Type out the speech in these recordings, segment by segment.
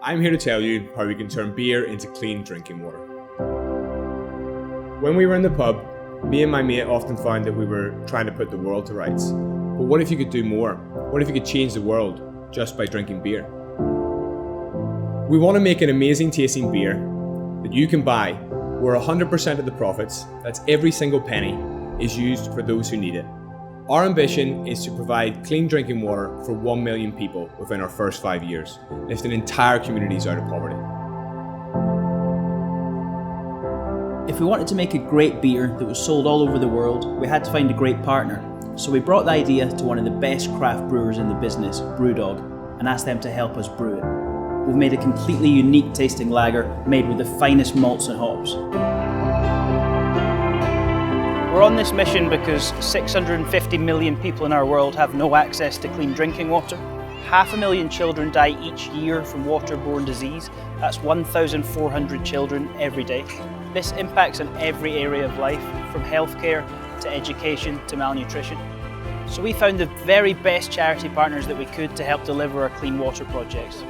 I'm here to tell you how we can turn beer into clean drinking water. When we were in the pub, me and my mate often found that we were trying to put the world to rights. But what if you could do more? What if you could change the world just by drinking beer? We want to make an amazing tasting beer that you can buy where 100% of the profits, that's every single penny, is used for those who need it. Our ambition is to provide clean drinking water for 1 million people within our first 5 years, lifting entire communities out of poverty. If we wanted to make a great beer that was sold all over the world, we had to find a great partner. So we brought the idea to one of the best craft brewers in the business, Brewdog, and asked them to help us brew it. We've made a completely unique tasting lager made with the finest malts and hops. We're on this mission because 650 million people in our world have no access to clean drinking water. 500,000 children die each year from waterborne disease. That's 1,400 children every day. This impacts on every area of life, from healthcare to education to malnutrition. So we found the very best charity partners that we could to help deliver our clean water projects.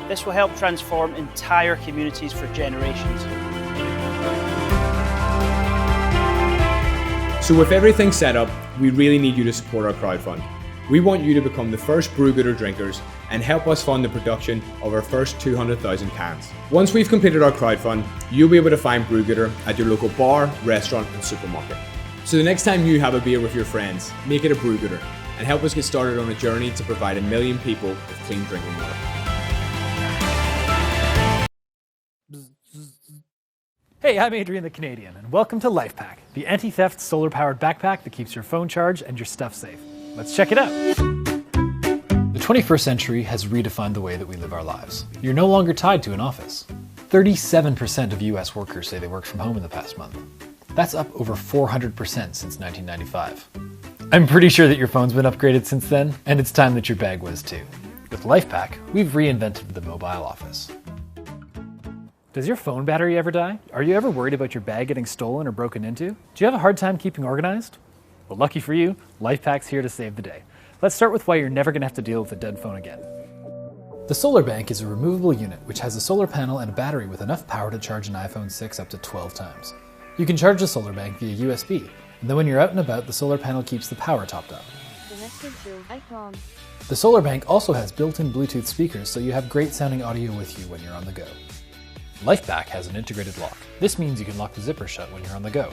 This will help transform entire communities for generations. So with everything set up, we really need you to support our crowdfund. We want you to become the first brew gooder drinkers and help us fund the production of our first 200,000 cans. Once we've completed our crowdfund, you'll be able to find brew gooder at your local bar, restaurant and supermarket. So the next time you have a beer with your friends, make it a brew gooder and help us get started on a journey to provide 1 million people with clean drinking water. Hey, I'm Adrian the Canadian, and welcome to LifePack, the anti-theft solar-powered backpack that keeps your phone charged and your stuff safe. Let's check it out. The 21st century has redefined the way that we live our lives. You're no longer tied to an office. 37% of US workers say they worked from home in the past month. That's up over 400% since 1995. I'm pretty sure that your phone's been upgraded since then, and it's time that your bag was too. With LifePack, we've reinvented the mobile office. Does your phone battery ever die? Are you ever worried about your bag getting stolen or broken into? Do you have a hard time keeping organized? Well, lucky for you, LifePack's here to save the day. Let's start with why you're never going to have to deal with a dead phone again. The Solar Bank is a removable unit which has a solar panel and a battery with enough power to charge an iPhone 6 up to 12 times. You can charge the Solar Bank via USB, and then when you're out and about, the solar panel keeps the power topped up. The Solar Bank also has built-in Bluetooth speakers, so you have great sounding audio with you when you're on the go. LifePack has an integrated lock. This means you can lock the zipper shut when you're on the go.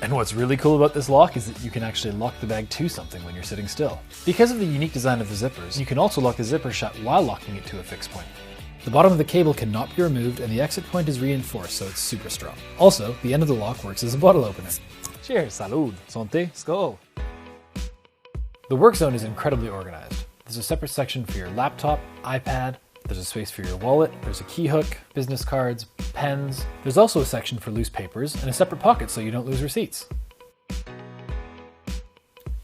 And what's really cool about this lock is that you can actually lock the bag to something when you're sitting still. Because of the unique design of the zippers, you can also lock the zipper shut while locking it to a fixed point. The bottom of the cable cannot be removed and the exit point is reinforced, so it's super strong. Also, the end of the lock works as a bottle opener. Cheers, salud, santé, skål. The work zone is incredibly organized. There's a separate section for your laptop, iPad, there's a space for your wallet, there's a key hook, business cards, pens. There's also a section for loose papers and a separate pocket so you don't lose receipts.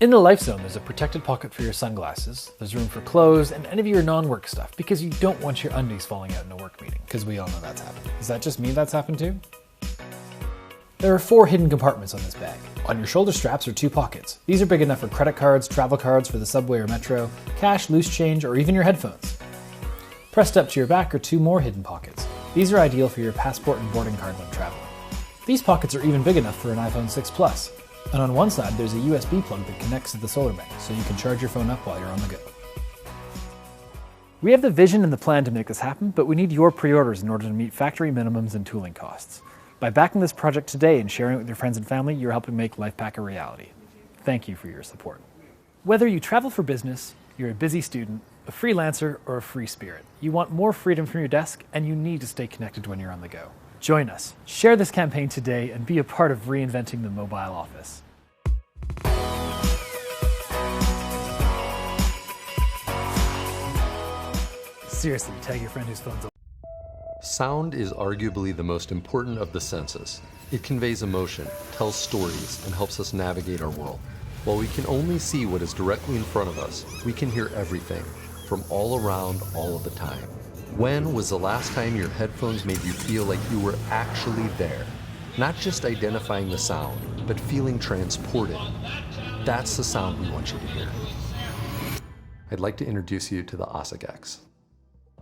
In the Life Zone, there's a protected pocket for your sunglasses, there's room for clothes and any of your non-work stuff because you don't want your undies falling out in a work meeting, because we all know that's happened. Is that just me that's happened to? There are 4 hidden compartments on this bag. On your shoulder straps are 2 pockets. These are big enough for credit cards, travel cards for the subway or metro, cash, loose change, or even your headphones. Pressed up to your back are 2 more hidden pockets. These are ideal for your passport and boarding card when traveling. These pockets are even big enough for an iPhone 6 Plus. And on one side, there's a USB plug that connects to the solar bank, so you can charge your phone up while you're on the go. We have the vision and the plan to make this happen, but we need your pre-orders in order to meet factory minimums and tooling costs. By backing this project today and sharing it with your friends and family, you're helping make LifePack a reality. Thank you for your support. Whether you travel for business, you're a busy student, a freelancer, or a free spirit, you want more freedom from your desk and you need to stay connected when you're on the go. Join us, share this campaign today, and be a part of reinventing the mobile office. Seriously, tag your friend whose phone's open. Sound is arguably the most important of the senses. It conveys emotion, tells stories, and helps us navigate our world. While we can only see what is directly in front of us, we can hear everything, from all around, all of the time. When was the last time your headphones made you feel like you were actually there? Not just identifying the sound, but feeling transported. That's the sound we want you to hear. I'd like to introduce you to the Osage X.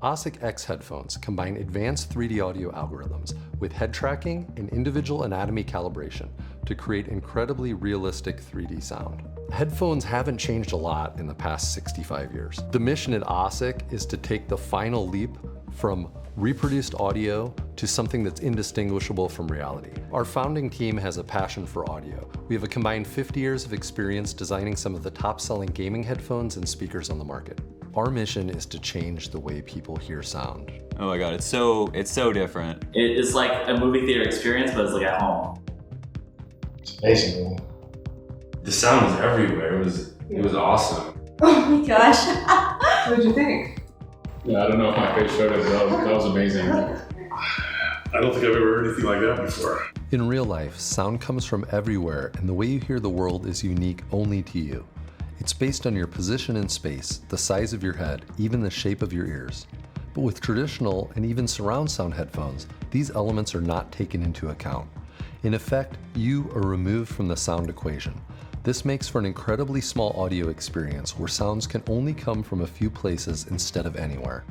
OSIC X headphones combine advanced 3D audio algorithms with head tracking and individual anatomy calibration to create incredibly realistic 3D sound. Headphones haven't changed a lot in the past 65 years. The mission at OSIC is to take the final leap from reproduced audio to something that's indistinguishable from reality. Our founding team has a passion for audio. We have a combined 50 years of experience designing some of the top-selling gaming headphones and speakers on the market. Our mission is to change the way people hear sound. Oh my God, it's so different. It is like a movie theater experience, but it's like at home. It's amazing. The sound was everywhere. It was awesome. Oh my gosh. What did you think? Yeah, I don't know if my face showed it, but that was amazing. I don't think I've ever heard anything like that before. In real life, sound comes from everywhere, and the way you hear the world is unique only to you. It's based on your position in space, the size of your head, even the shape of your ears. But with traditional and even surround sound headphones, these elements are not taken into account. In effect, you are removed from the sound equation. This makes for an incredibly small audio experience where sounds can only come from a few places instead of anywhere.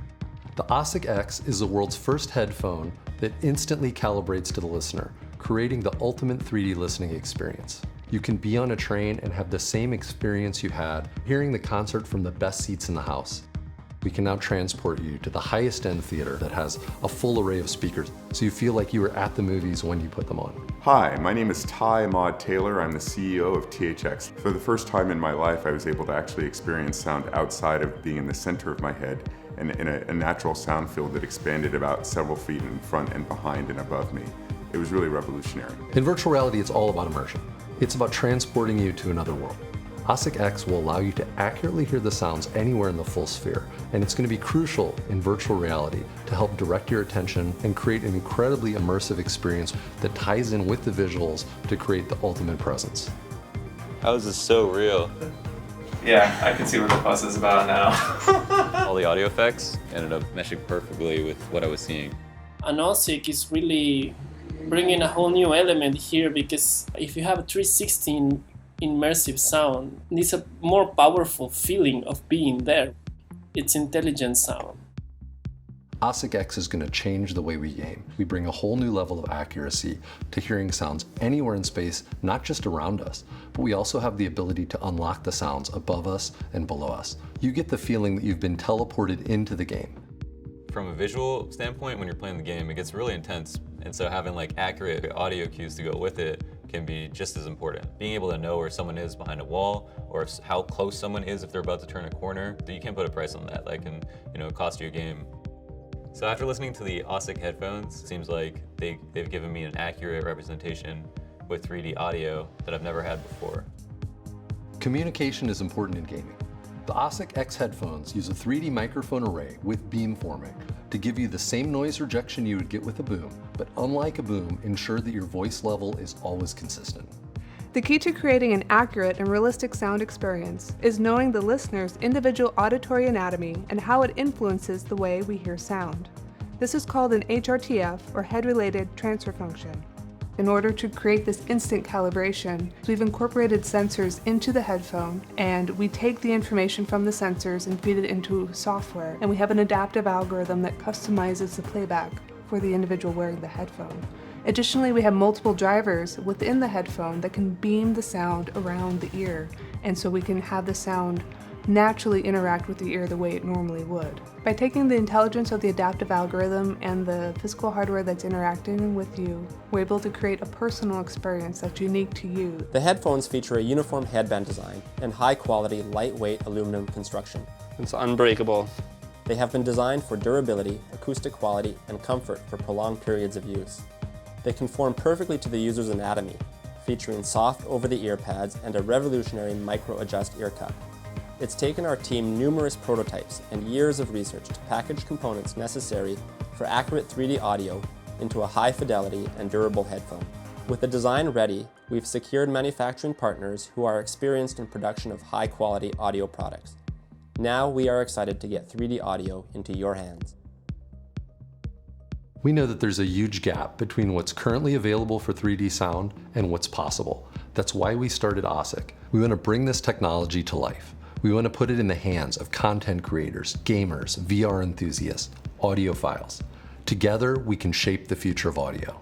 The OSIC X is the world's first headphone that instantly calibrates to the listener, creating the ultimate 3D listening experience. You can be on a train and have the same experience you had hearing the concert from the best seats in the house. We can now transport you to the highest end theater that has a full array of speakers, so you feel like you were at the movies when you put them on. Hi, my name is Ty Maud Taylor. I'm the CEO of THX. For the first time in my life, I was able to actually experience sound outside of being in the center of my head and in a natural sound field that expanded about several feet in front and behind and above me. It was really revolutionary. In virtual reality, it's all about immersion. It's about transporting you to another world. OSIC X will allow you to accurately hear the sounds anywhere in the full sphere, and it's going to be crucial in virtual reality to help direct your attention and create an incredibly immersive experience that ties in with the visuals to create the ultimate presence. How is this so real? Yeah, I can see what the fuss is about now. All the audio effects ended up meshing perfectly with what I was seeing. And OSIC is really bringing a whole new element here, because if you have a 360 immersive sound, it's a more powerful feeling of being there. It's intelligent sound. OSIC X is going to change the way we game. We bring a whole new level of accuracy to hearing sounds anywhere in space, not just around us, but we also have the ability to unlock the sounds above us and below us. You get the feeling that you've been teleported into the game. From a visual standpoint, when you're playing the game, it gets really intense, and so having like accurate audio cues to go with it can be just as important. Being able to know where someone is behind a wall, or how close someone is if they're about to turn a corner, you can't put a price on that. That can, cost you a game. So after listening to the OSIC headphones, it seems like they've given me an accurate representation with 3D audio that I've never had before. Communication is important in gaming. The OSIC X headphones use a 3D microphone array with beamforming to give you the same noise rejection you would get with a boom, but unlike a boom, ensure that your voice level is always consistent. The key to creating an accurate and realistic sound experience is knowing the listener's individual auditory anatomy and how it influences the way we hear sound. This is called an HRTF, or head-related transfer function. In order to create this instant calibration, we've incorporated sensors into the headphone, and we take the information from the sensors and feed it into software, and we have an adaptive algorithm that customizes the playback for the individual wearing the headphone. Additionally, we have multiple drivers within the headphone that can beam the sound around the ear, and so we can have the sound naturally interact with the ear the way it normally would. By taking the intelligence of the adaptive algorithm and the physical hardware that's interacting with you, we're able to create a personal experience that's unique to you. The headphones feature a uniform headband design and high-quality, lightweight aluminum construction. It's unbreakable. They have been designed for durability, acoustic quality, and comfort for prolonged periods of use. They conform perfectly to the user's anatomy, featuring soft over-the-ear pads and a revolutionary micro-adjust ear cup. It's taken our team numerous prototypes and years of research to package components necessary for accurate 3D audio into a high-fidelity and durable headphone. With the design ready, we've secured manufacturing partners who are experienced in production of high-quality audio products. Now we are excited to get 3D audio into your hands. We know that there's a huge gap between what's currently available for 3D sound and what's possible. That's why we started OSIC. We want to bring this technology to life. We want to put it in the hands of content creators, gamers, VR enthusiasts, audiophiles. Together, we can shape the future of audio.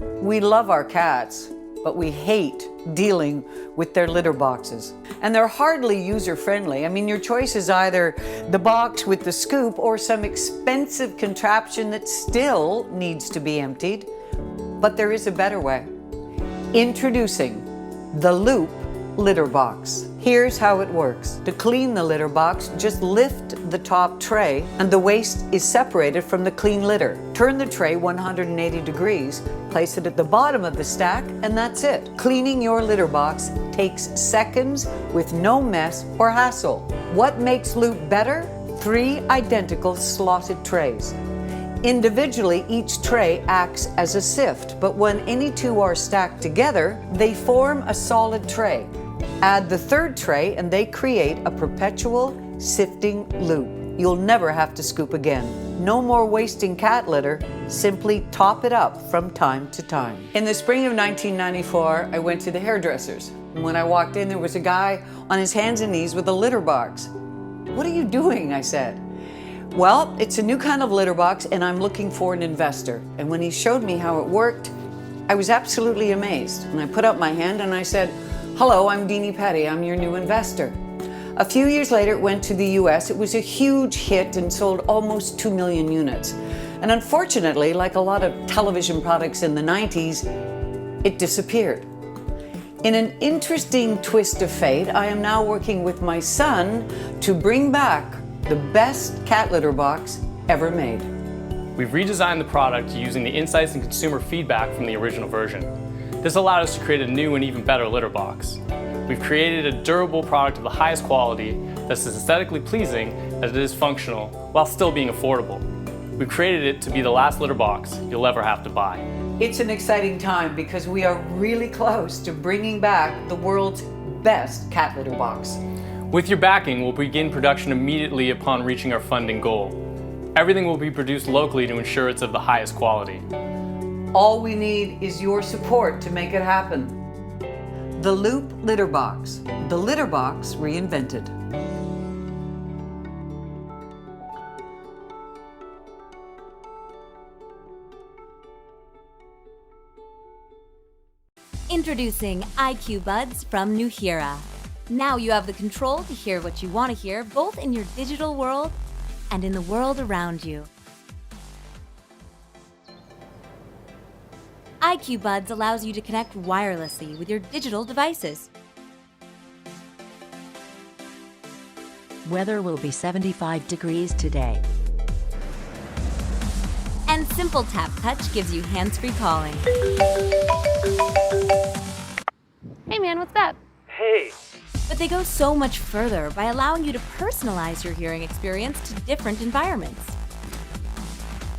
We love our cats, but we hate dealing with their litter boxes. And they're hardly user-friendly. I mean, your choice is either the box with the scoop or some expensive contraption that still needs to be emptied. But there is a better way. Introducing the Loop Litter Box. Here's how it works. To clean the litter box, just lift the top tray and the waste is separated from the clean litter. Turn the tray 180 degrees, place it at the bottom of the stack, and that's it. Cleaning your litter box takes seconds with no mess or hassle. What makes Loop better? 3 identical slotted trays. Individually, each tray acts as a sift, but when any 2 are stacked together, they form a solid tray. Add the 3rd tray and they create a perpetual sifting loop. You'll never have to scoop again. No more wasting cat litter, simply top it up from time to time. In the spring of 1994, I went to the hairdressers. When I walked in, there was a guy on his hands and knees with a litter box. "What are you doing?" I said. "Well, it's a new kind of litter box and I'm looking for an investor." And when he showed me how it worked, I was absolutely amazed. And I put up my hand and I said, "Hello, I'm Deanie Petty, I'm your new investor." A few years later, it went to the US. It was a huge hit and sold almost 2 million units. And unfortunately, like a lot of television products in the 90s, it disappeared. In an interesting twist of fate, I am now working with my son to bring back the best cat litter box ever made. We've redesigned the product using the insights and consumer feedback from the original version. This allowed us to create a new and even better litter box. We've created a durable product of the highest quality that's as aesthetically pleasing as it is functional while still being affordable. We've created it to be the last litter box you'll ever have to buy. It's an exciting time because we are really close to bringing back the world's best cat litter box. With your backing, we'll begin production immediately upon reaching our funding goal. Everything will be produced locally to ensure it's of the highest quality. All we need is your support to make it happen. The Loop Litter Box. The litter box reinvented. Introducing IQ Buds from Nuheara. Now you have the control to hear what you want to hear, both in your digital world and in the world around you. IQ Buds allows you to connect wirelessly with your digital devices. Weather will be 75 degrees today. And Simple Tap Touch gives you hands-free calling. Hey man, what's up? Hey! But they go so much further by allowing you to personalize your hearing experience to different environments.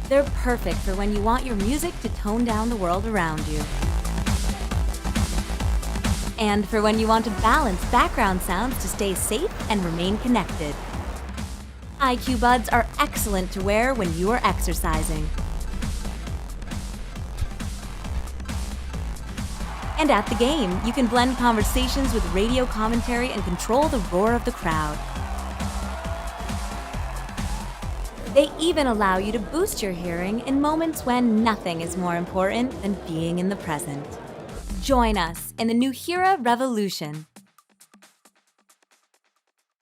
They're perfect for when you want your music to tone down the world around you. And for when you want to balance background sounds to stay safe and remain connected. IQ Buds are excellent to wear when you are exercising. And at the game, you can blend conversations with radio commentary and control the roar of the crowd. They even allow you to boost your hearing in moments when nothing is more important than being in the present. Join us in the Nuheara revolution.